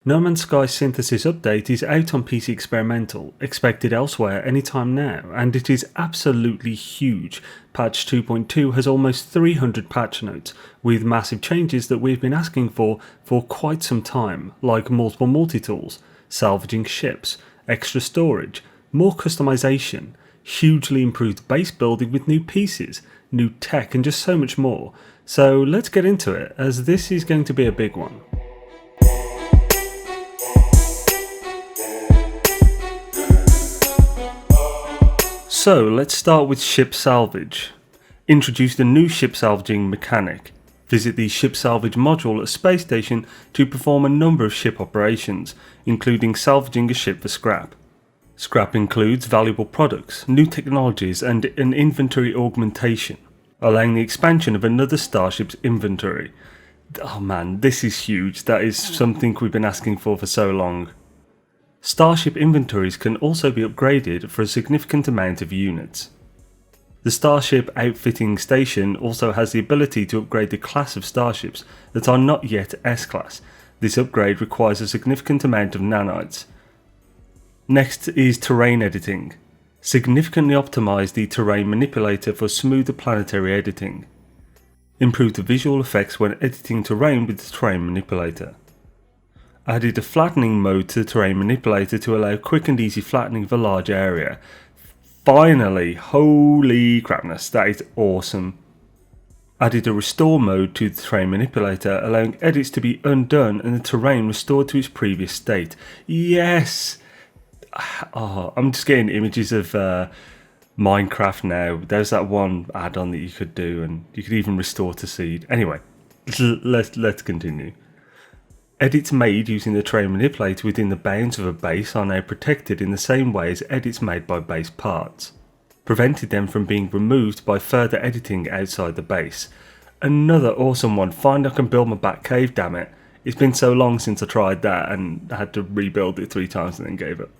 No Man's Sky Synthesis Update is out on PC Experimental, expected elsewhere anytime now, and it is absolutely huge. Patch 2.2 has almost 300 patch notes, with massive changes that we've been asking for quite some time, like multiple multitools, salvaging ships, extra storage, more customization, hugely improved base building with new pieces, new tech, and just so much more. So let's get into it, as this is going to be a big one. So let's start with ship salvage. Introduced a new ship salvaging mechanic. Visit the ship salvage module at a space station to perform a number of ship operations, including salvaging a ship for scrap. Scrap includes valuable products, new technologies, and an inventory augmentation, allowing the expansion of another starship's inventory. Oh man, this is huge. That is something we've been asking for so long. Starship inventories can also be upgraded for a significant amount of units. The Starship Outfitting Station also has the ability to upgrade the class of starships that are not yet S-Class. This upgrade requires a significant amount of nanites. Next is terrain editing. Significantly optimize the terrain manipulator for smoother planetary editing. Improve the visual effects when editing terrain with the terrain manipulator. Added a flattening mode to the terrain manipulator to allow quick and easy flattening of a large area. Finally, holy crapness, that is awesome. Added a restore mode to the terrain manipulator, allowing edits to be undone and the terrain restored to its previous state. Yes! Oh, I'm just getting images of Minecraft now. There's that one add-on that you could do, and you could even restore to seed. Anyway, let's continue. Edits made using the terrain manipulator within the bounds of a base are now protected in the same way as edits made by base parts, preventing them from being removed by further editing outside the base. Another awesome one. Finally I can build my back cave, damn it. It's been so long since I tried that and I had to rebuild it 3 times and then gave up.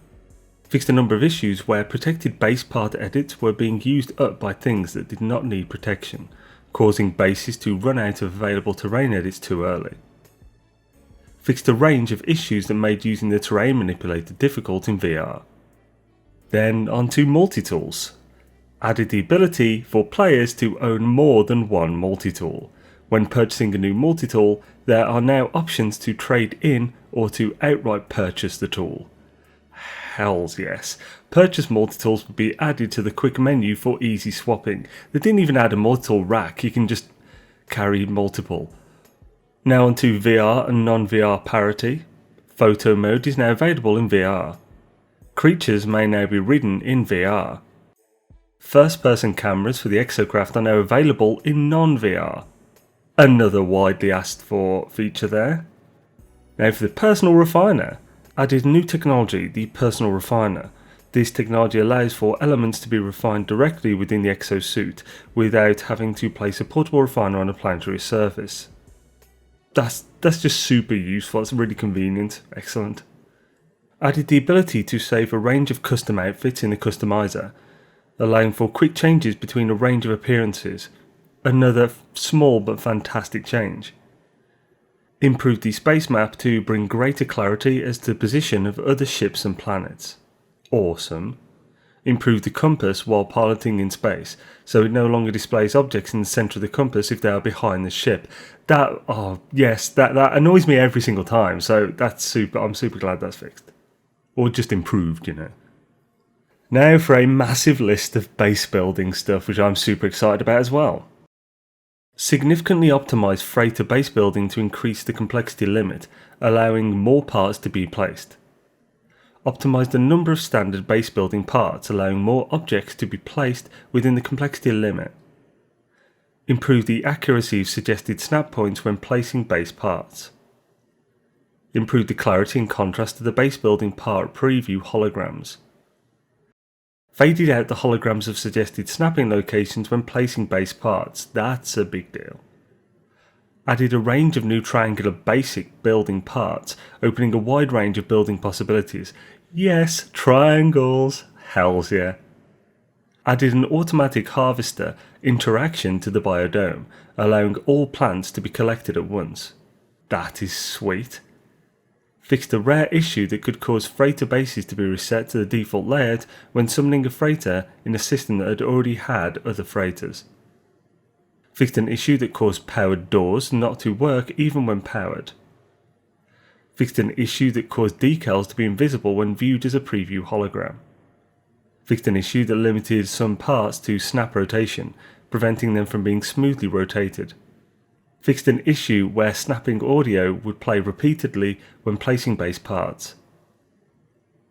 Fixed a number of issues where protected base part edits were being used up by things that did not need protection, causing bases to run out of available terrain edits too early. Fixed a range of issues that made using the terrain manipulator difficult in VR. Then onto Multitools. Added the ability for players to own more than one multitool. When purchasing a new multitool, there are now options to trade in or to outright purchase the tool. Hells yes. Purchase multitools would be added to the quick menu for easy swapping. They didn't even add a multitool rack, you can just carry multiple. Now onto VR and non-VR parity. Photo mode is now available in VR. Creatures may now be ridden in VR. First-person cameras for the exocraft are now available in non-VR. Another widely asked for feature there. Now for the personal refiner. Added new technology, the personal refiner. This technology allows for elements to be refined directly within the exosuit without having to place a portable refiner on a planetary surface. That's just super useful, it's really convenient, excellent. Added the ability to save a range of custom outfits in the customizer, allowing for quick changes between a range of appearances. Another small but fantastic change. Improved the space map to bring greater clarity as to the position of other ships and planets. Awesome. Improved the compass while piloting in space, so it no longer displays objects in the centre of the compass if they are behind the ship. That annoys me every single time, so I'm super glad that's fixed. Or just improved, you know. Now for a massive list of base building stuff, which I'm super excited about as well. Significantly optimised freighter base building to increase the complexity limit, allowing more parts to be placed. Optimised a number of standard base building parts, allowing more objects to be placed within the complexity limit. Improved the accuracy of suggested snap points when placing base parts. Improved the clarity and contrast of the base building part preview holograms. Faded out the holograms of suggested snapping locations when placing base parts. That's a big deal. Added a range of new triangular basic building parts, opening a wide range of building possibilities. Yes, triangles, hells yeah. Added an automatic harvester interaction to the biodome, allowing all plants to be collected at once. That is sweet. Fixed a rare issue that could cause freighter bases to be reset to the default layout when summoning a freighter in a system that had already had other freighters. Fixed an issue that caused powered doors not to work even when powered. Fixed an issue that caused decals to be invisible when viewed as a preview hologram. Fixed an issue that limited some parts to snap rotation, preventing them from being smoothly rotated. Fixed an issue where snapping audio would play repeatedly when placing base parts.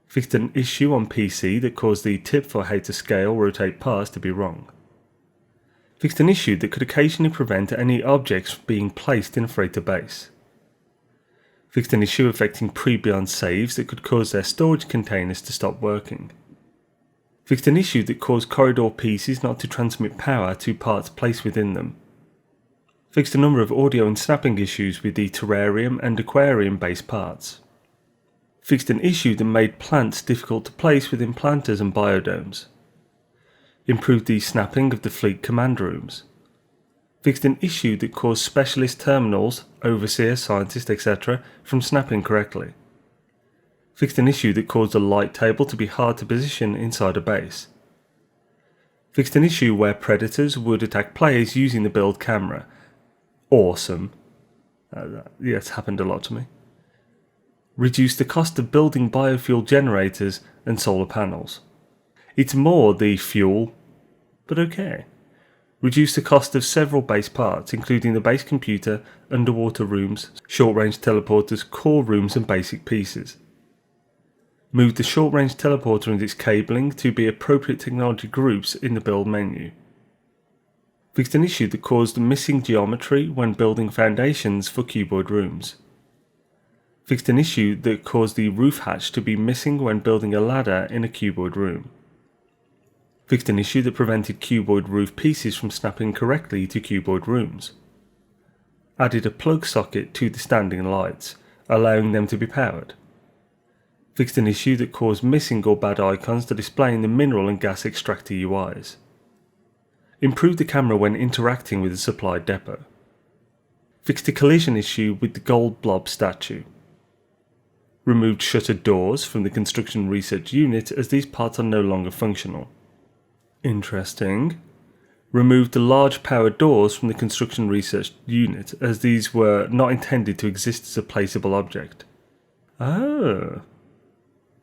Fixed an issue on PC that caused the tip for how to scale rotate parts to be wrong. Fixed an issue that could occasionally prevent any objects being placed in a freighter base. Fixed an issue affecting pre-beyond saves that could cause their storage containers to stop working. Fixed an issue that caused corridor pieces not to transmit power to parts placed within them. Fixed a number of audio and snapping issues with the terrarium and aquarium base parts. Fixed an issue that made plants difficult to place within planters and biodomes. Improved the snapping of the fleet command rooms. Fixed an issue that caused specialist terminals, overseer, scientist, etc. from snapping correctly. Fixed an issue that caused a light table to be hard to position inside a base. Fixed an issue where predators would attack players using the build camera. Awesome. It's happened a lot to me. Reduced the cost of building biofuel generators and solar panels. It's more the fuel, but okay. Reduced the cost of several base parts, including the base computer, underwater rooms, short-range teleporters, core rooms and basic pieces. Moved the short-range teleporter and its cabling to be appropriate technology groups in the build menu. Fixed an issue that caused missing geometry when building foundations for cuboid rooms. Fixed an issue that caused the roof hatch to be missing when building a ladder in a cuboid room. Fixed an issue that prevented cuboid roof pieces from snapping correctly to cuboid rooms. Added a plug socket to the standing lights, allowing them to be powered. Fixed an issue that caused missing or bad icons to display in the mineral and gas extractor UIs. Improved the camera when interacting with the supply depot. Fixed a collision issue with the gold blob statue. Removed shuttered doors from the construction research unit as these parts are no longer functional. Interesting. Removed the large power doors from the construction research unit as these were not intended to exist as a placeable object. Oh.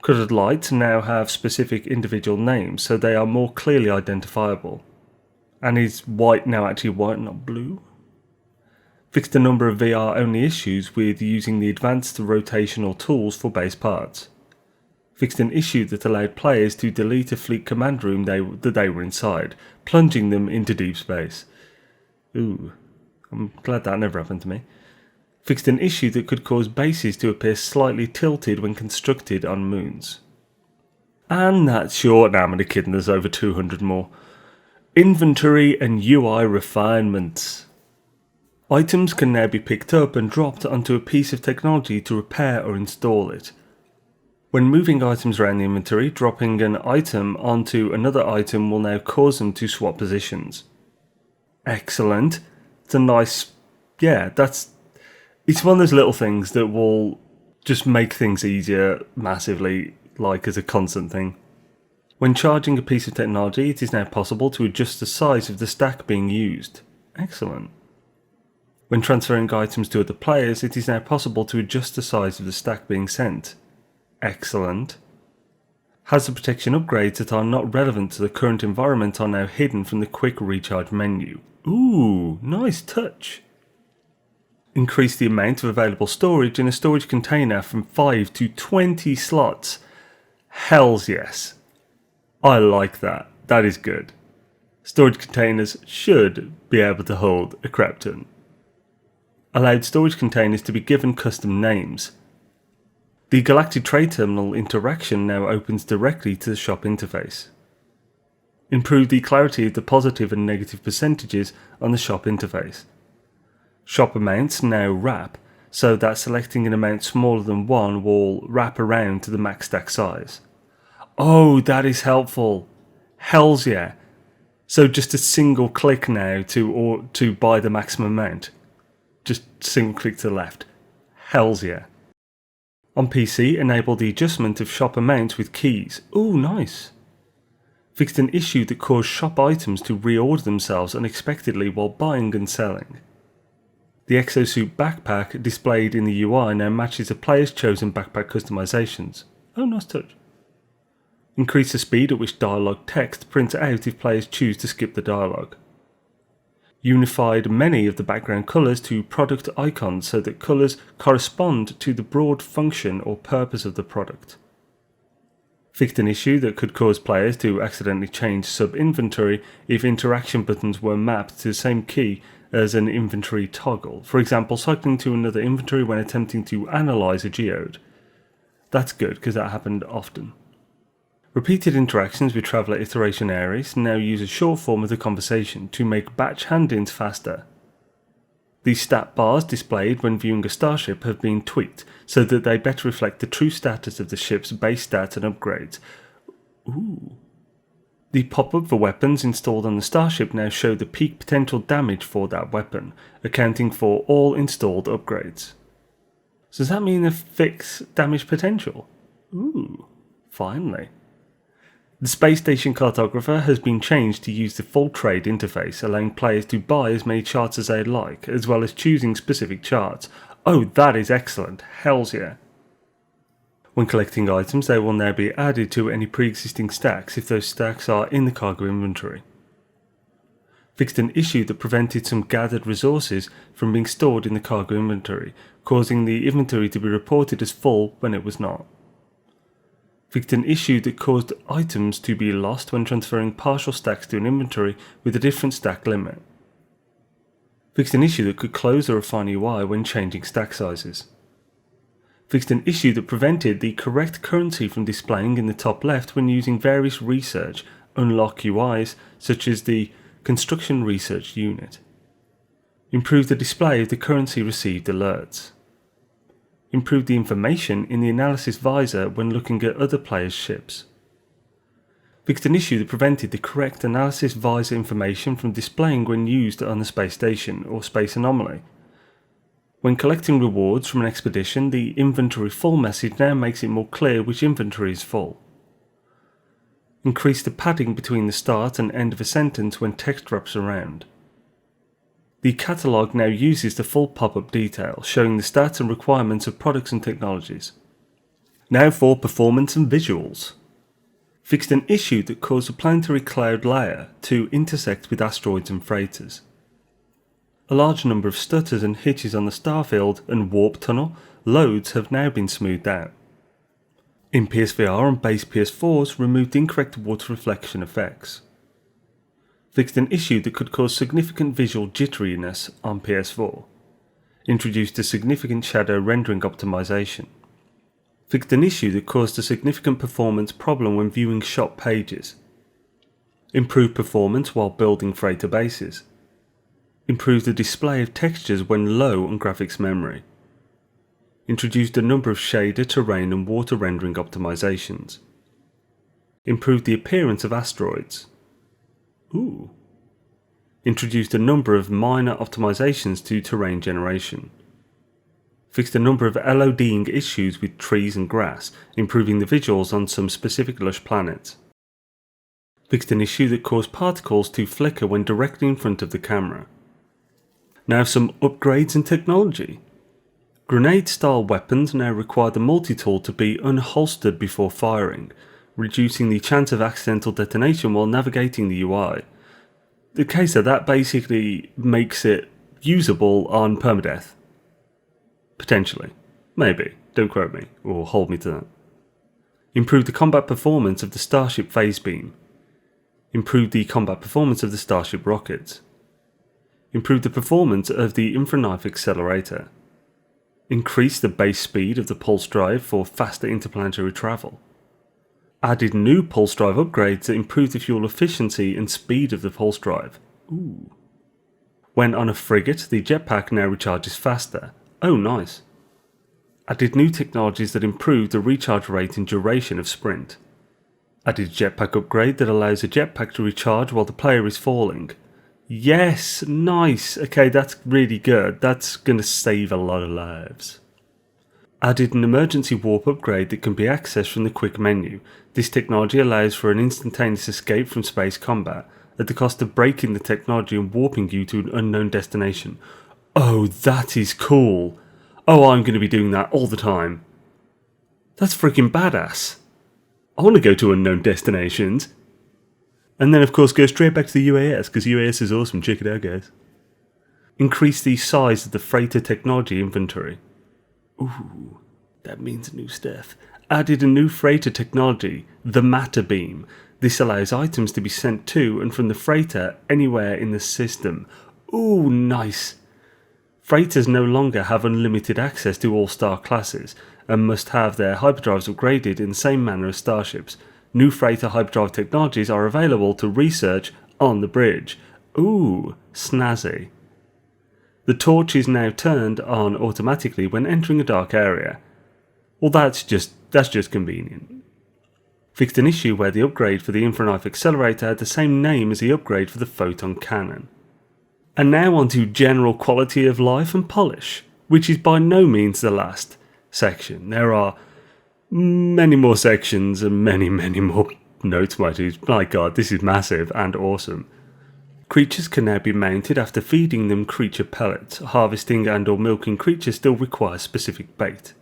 Coloured lights now have specific individual names so they are more clearly identifiable. And is white now actually white, not blue? Fixed a number of VR only issues with using the advanced rotational tools for base parts. Fixed an issue that allowed players to delete a fleet command room that they were inside, plunging them into deep space. Ooh, I'm glad that never happened to me. Fixed an issue that could cause bases to appear slightly tilted when constructed on moons. And that's short. Now I'm only kidding, there's over 200 more. Inventory and UI refinements. Items can now be picked up and dropped onto a piece of technology to repair or install it. When moving items around the inventory, dropping an item onto another item will now cause them to swap positions. Excellent. It's a nice... it's one of those little things that will just make things easier massively, like as a constant thing. When charging a piece of technology, it is now possible to adjust the size of the stack being used. Excellent. When transferring items to other players, it is now possible to adjust the size of the stack being sent. Excellent. Hazard protection upgrades that are not relevant to the current environment are now hidden from the quick recharge menu. Ooh, nice touch. Increase the amount of available storage in a storage container from 5 to 20 slots. Hells yes. I like that. That is good. Storage containers should be able to hold a crap ton. Allowed storage containers to be given custom names. The Galactic Trade Terminal interaction now opens directly to the shop interface. Improve the clarity of the positive and negative percentages on the shop interface. Shop amounts now wrap, so that selecting an amount smaller than 1 will wrap around to the max stack size. Oh, that is helpful. Hells yeah. So just a single click now to buy the maximum amount. Just single click to the left. Hells yeah. On PC, enabled the adjustment of shop amounts with keys. Ooh, nice. Fixed an issue that caused shop items to reorder themselves unexpectedly while buying and selling. The exosuit backpack displayed in the UI now matches the player's chosen backpack customizations. Oh, nice touch. Increase the speed at which dialogue text prints out if players choose to skip the dialogue. Unified many of the background colours to product icons so that colours correspond to the broad function or purpose of the product. Fixed an issue that could cause players to accidentally change sub-inventory if interaction buttons were mapped to the same key as an inventory toggle, for example cycling to another inventory when attempting to analyse a geode. That's good because that happened often. Repeated interactions with Traveller iteration areas now use a short form of the conversation to make batch hand-ins faster. The stat bars displayed when viewing a starship have been tweaked so that they better reflect the true status of the ship's base stats and upgrades. Ooh. The pop-up for weapons installed on the starship now show the peak potential damage for that weapon, accounting for all installed upgrades. So does that mean a fixed damage potential? Ooh, finally. The Space Station Cartographer has been changed to use the full trade interface, allowing players to buy as many charts as they like, as well as choosing specific charts. Oh, that is excellent. Hells yeah. When collecting items, they will now be added to any pre-existing stacks if those stacks are in the cargo inventory. Fixed an issue that prevented some gathered resources from being stored in the cargo inventory, causing the inventory to be reported as full when it was not. Fixed an issue that caused items to be lost when transferring partial stacks to an inventory with a different stack limit. Fixed an issue that could close the refine UI when changing stack sizes. Fixed an issue that prevented the correct currency from displaying in the top left when using various research unlock UIs such as the Construction Research Unit. Improved the display of the currency received alerts. Improved the information in the analysis visor when looking at other players' ships. Fixed an issue that prevented the correct analysis visor information from displaying when used on the space station or space anomaly. When collecting rewards from an expedition, the inventory full message now makes it more clear which inventory is full. Increase the padding between the start and end of a sentence when text wraps around. The catalogue now uses the full pop-up detail, showing the stats and requirements of products and technologies. Now for performance and visuals. Fixed an issue that caused the planetary cloud layer to intersect with asteroids and freighters. A large number of stutters and hitches on the starfield and warp tunnel loads have now been smoothed out. In PSVR and base PS4s, removed incorrect water reflection effects. Fixed an issue that could cause significant visual jitteriness on PS4. Introduced a significant shadow rendering optimization. Fixed an issue that caused a significant performance problem when viewing shop pages. Improved performance while building freighter bases. Improved the display of textures when low on graphics memory. Introduced a number of shader, terrain and water rendering optimizations. Improved the appearance of asteroids. Ooh. Introduced a number of minor optimizations to terrain generation. Fixed a number of LODing issues with trees and grass, improving the visuals on some specific lush planets. Fixed an issue that caused particles to flicker when directly in front of the camera. Now some upgrades in technology. Grenade-style weapons now require the multitool to be unholstered before firing, reducing the chance of accidental detonation while navigating the UI. Okay, so that basically makes it usable on permadeath. Potentially. Maybe. Don't quote me, or hold me to that. Improve the combat performance of the Starship phase beam. Improve the combat performance of the Starship rockets. Improve the performance of the infraknife accelerator. Increase the base speed of the pulse drive for faster interplanetary travel. Added new pulse drive upgrades that improve the fuel efficiency and speed of the pulse drive. Ooh. When on a frigate, the jetpack now recharges faster. Oh, nice. Added new technologies that improve the recharge rate and duration of sprint. Added jetpack upgrade that allows a jetpack to recharge while the player is falling. Yes, nice. Okay, that's really good. That's going to save a lot of lives. Added an emergency warp upgrade that can be accessed from the quick menu. This technology allows for an instantaneous escape from space combat, at the cost of breaking the technology and warping you to an unknown destination. Oh, that is cool. Oh, I'm going to be doing that all the time. That's freaking badass. I want to go to unknown destinations. And then, of course, go straight back to the UAS, because UAS is awesome. Check it out, guys. Increase the size of the freighter technology inventory. Ooh, that means new stuff. Added a new freighter technology, the matter beam. This allows items to be sent to and from the freighter anywhere in the system. Ooh, nice. Freighters no longer have unlimited access to all star classes and must have their hyperdrives upgraded in the same manner as starships. New freighter hyperdrive technologies are available to research on the bridge. Ooh, snazzy. The torch is now turned on automatically when entering a dark area. Well, that's just convenient. Fixed an issue where the upgrade for the infraknife accelerator had the same name as the upgrade for the photon cannon. And now on to general quality of life and polish, which is by no means the last section. There are many more sections and many more notes, my dudes. My god, this is massive and awesome. Creatures can now be mounted after feeding them creature pellets. Harvesting and or milking creatures still requires specific bait.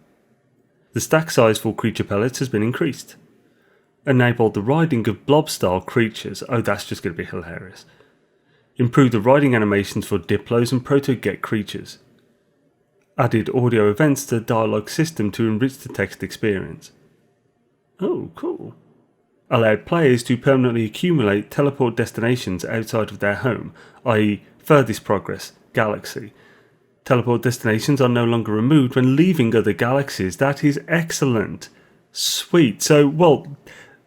The stack size for creature pellets has been increased. Enabled the riding of blob-style creatures. Oh, that's just going to be hilarious. Improved the riding animations for Diplos and Proto-Get creatures. Added audio events to the dialogue system to enrich the text experience. Oh, cool. Allowed players to permanently accumulate teleport destinations outside of their home, i.e. furthest progress, galaxy. Teleport destinations are no longer removed when leaving other galaxies. That is excellent. Sweet. So, well,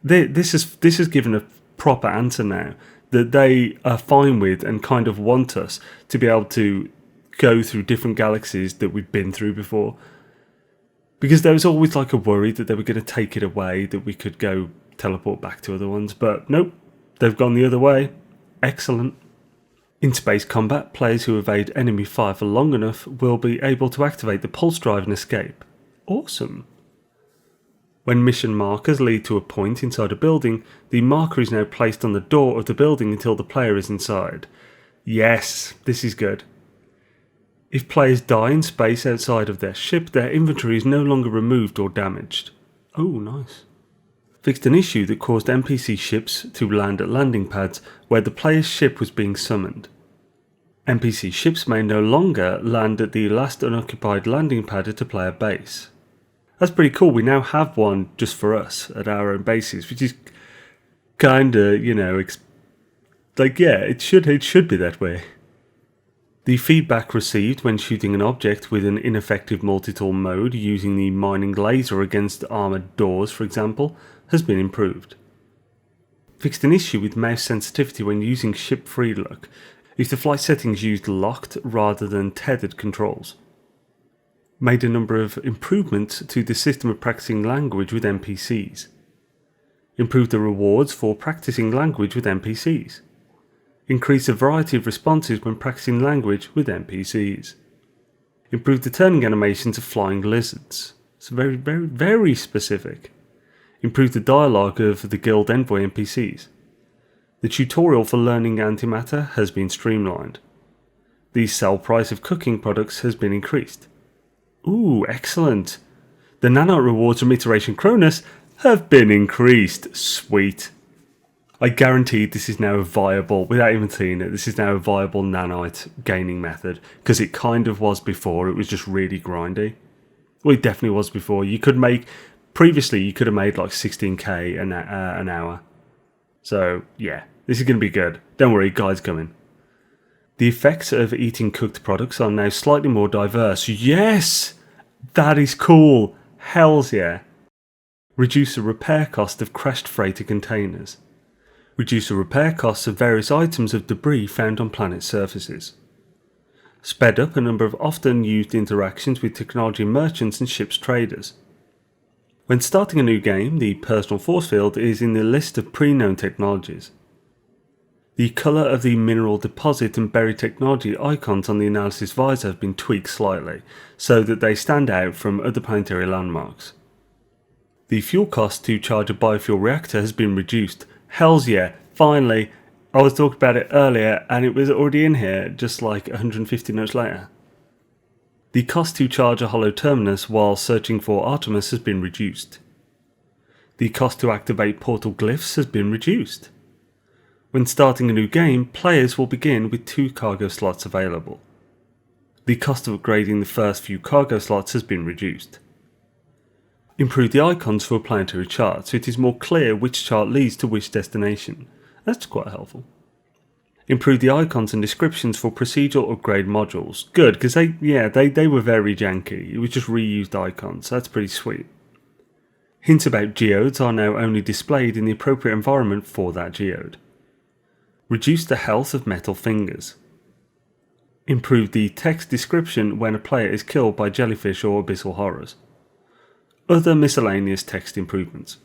this has given a proper answer now that they are fine with and kind of want us to be able to go through different galaxies that we've been through before. Because there was always like a worry that they were going to take it away, that we could go teleport back to other ones, but nope, they've gone the other way. Excellent. In space combat, players who evade enemy fire for long enough will be able to activate the pulse drive and escape. Awesome. When mission markers lead to a point inside a building, the marker is now placed on the door of the building until the player is inside. Yes, this is good. If players die in space outside of their ship, their inventory is no longer removed or damaged. Oh, nice. Fixed an issue that caused NPC ships to land at landing pads where the player's ship was being summoned. NPC ships may no longer land at the last unoccupied landing pad at a player base. That's pretty cool. We now have one just for us at our own bases, which is kinda, it should be that way. The feedback received when shooting an object with an ineffective multitool mode using the mining laser against armoured doors, for example, has been improved. Fixed an issue with mouse sensitivity when using ship free look, if the flight settings used locked rather than tethered controls. Made a number of improvements to the system of practicing language with NPCs. Improved the rewards for practicing language with NPCs. Increase the variety of responses when practicing language with NPCs. Improved the turning animations of flying lizards. It's very specific. Improved the dialogue of the Guild Envoy NPCs. The tutorial for learning antimatter has been streamlined. The sell price of cooking products has been increased. Ooh, excellent. The nanite rewards from Iteration Cronus have been increased. Sweet. I guarantee this is now a viable, without even seeing it, this is now a viable nanite gaining method, because it kind of was before. It was just really grindy. Well, it definitely was before. Previously you could have made like 16k an hour. So yeah, this is going to be good. Don't worry, guys coming. The effects of eating cooked products are now slightly more diverse. Yes! That is cool. Hells yeah. Reduce the repair cost of crashed freighter containers. Reduce the repair costs of various items of debris found on planet surfaces. Sped up a number of often used interactions with technology merchants and ships traders. When starting a new game, the personal force field is in the list of pre-known technologies. The colour of the mineral deposit and buried technology icons on the analysis visor have been tweaked slightly, so that they stand out from other planetary landmarks. The fuel cost to charge a biofuel reactor has been reduced. Hells yeah, finally! I was talking about it earlier and it was already in here just like 150 notes later. The cost to charge a hollow terminus while searching for Artemis has been reduced. The cost to activate portal glyphs has been reduced. When starting a new game, players will begin with 2 cargo slots available. The cost of upgrading the first few cargo slots has been reduced. Improve the icons for a planetary chart so it is more clear which chart leads to which destination. That's quite helpful. Improve the icons and descriptions for procedural upgrade modules. Good, because they were very janky. It was just reused icons. That's pretty sweet. Hints about geodes are now only displayed in the appropriate environment for that geode. Reduce the health of metal fingers. Improve the text description when a player is killed by jellyfish or abyssal horrors. Other miscellaneous text improvements.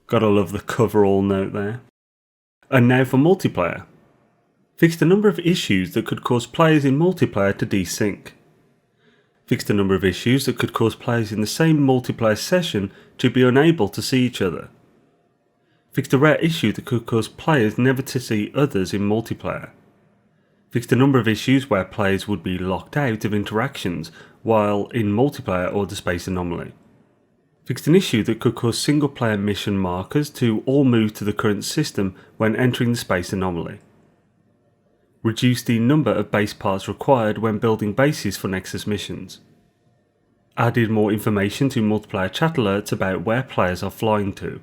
Gotta love the coverall note there. And now for multiplayer. Fixed a number of issues that could cause players in multiplayer to desync. Fixed a number of issues that could cause players in the same multiplayer session to be unable to see each other. Fixed a rare issue that could cause players never to see others in multiplayer. Fixed a number of issues where players would be locked out of interactions while in multiplayer or the space anomaly. Fixed an issue that could cause single player mission markers to all move to the current system when entering the space anomaly. Reduced the number of base parts required when building bases for Nexus missions. Added more information to multiplayer chat alerts about where players are flying to.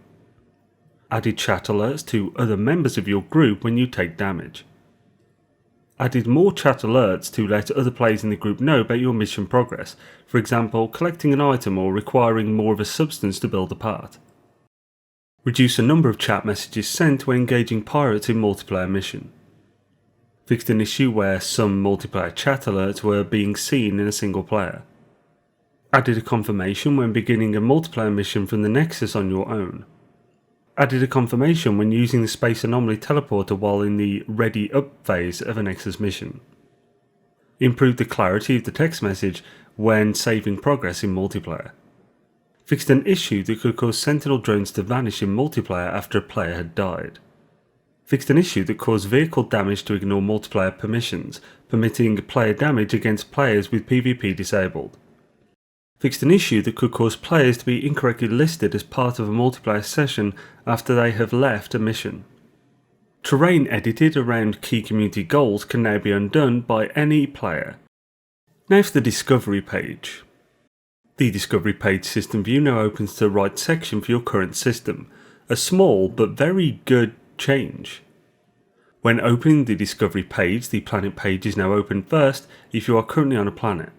Added chat alerts to other members of your group when you take damage. Added more chat alerts to let other players in the group know about your mission progress, for example collecting an item or requiring more of a substance to build a part. Reduce the number of chat messages sent when engaging pirates in multiplayer mission. Fixed an issue where some multiplayer chat alerts were being seen in a single player. Added a confirmation when beginning a multiplayer mission from the Nexus on your own. Added a confirmation when using the Space Anomaly teleporter while in the Ready Up phase of a Nexus mission. Improved the clarity of the text message when saving progress in multiplayer. Fixed an issue that could cause Sentinel drones to vanish in multiplayer after a player had died. Fixed an issue that caused vehicle damage to ignore multiplayer permissions, permitting player damage against players with PvP disabled. Fixed an issue that could cause players to be incorrectly listed as part of a multiplayer session after they have left a mission. Terrain edited around key community goals can now be undone by any player. Now for the discovery page. The discovery page system view now opens to the right section for your current system, a small but very good change. When opening the discovery page, the planet page is now open first if you are currently on a planet.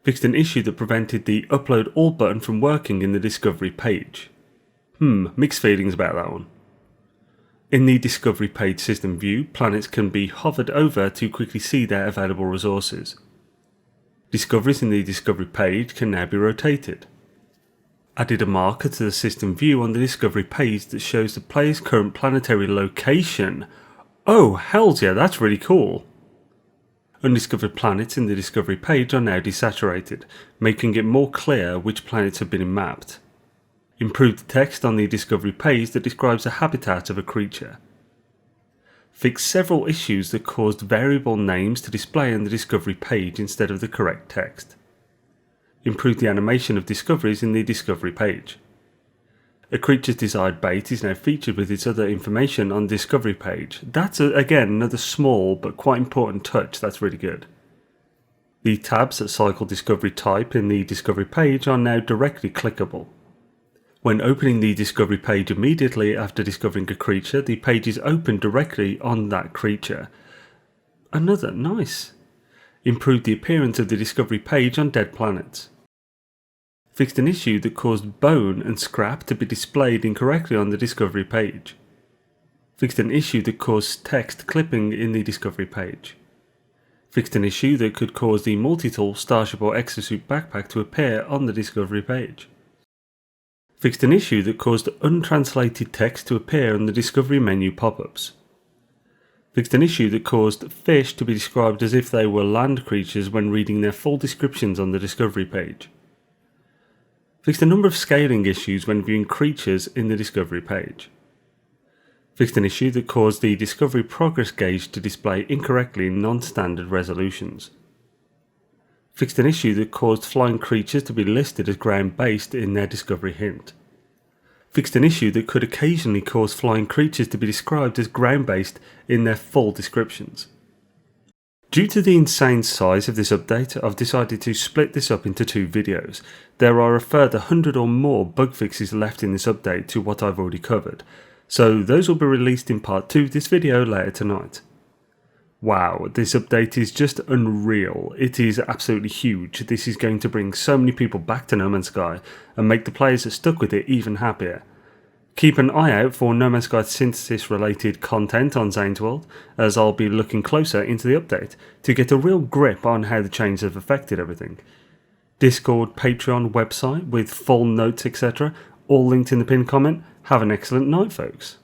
Fixed an issue that prevented the upload all button from working in the discovery page. Mixed feelings about that one. In the discovery page system view, planets can be hovered over to quickly see their available resources. Discoveries in the discovery page can now be rotated. Added a marker to the system view on the discovery page that shows the player's current planetary location. Oh, hells yeah, that's really cool. Undiscovered planets in the discovery page are now desaturated, making it more clear which planets have been mapped. Improved the text on the discovery page that describes the habitat of a creature. Fixed several issues that caused variable names to display on the discovery page instead of the correct text. Improved the animation of discoveries in the discovery page. A creature's desired bait is now featured with its other information on the discovery page. That's again another small but quite important touch that's really good. The tabs that cycle discovery type in the discovery page are now directly clickable. When opening the discovery page immediately after discovering a creature, the page is opened directly on that creature. Another nice. Improved the appearance of the discovery page on dead planets. Fixed an issue that caused bone and scrap to be displayed incorrectly on the discovery page. Fixed an issue that caused text clipping in the discovery page. Fixed an issue that could cause the Multitool, Starship or Exosuit backpack to appear on the discovery page. Fixed an issue that caused untranslated text to appear on the discovery menu pop-ups. Fixed an issue that caused fish to be described as if they were land creatures when reading their full descriptions on the discovery page. Fixed a number of scaling issues when viewing creatures in the discovery page. Fixed an issue that caused the discovery progress gauge to display incorrectly in non-standard resolutions. Fixed an issue that caused flying creatures to be listed as ground-based in their discovery hint. Fixed an issue that could occasionally cause flying creatures to be described as ground-based in their full descriptions. Due to the insane size of this update, I've decided to split this up into 2 videos. There are a further 100 or more bug fixes left in this update to what I've already covered, so those will be released in part 2 of this video later tonight. Wow, this update is just unreal. It is absolutely huge. This is going to bring so many people back to No Man's Sky and make the players that stuck with it even happier. Keep an eye out for No Man's Sky synthesis related content on Xaine's World, as I'll be looking closer into the update to get a real grip on how the changes have affected everything. Discord, Patreon, website with full notes etc. all linked in the pinned comment. Have an excellent night, folks.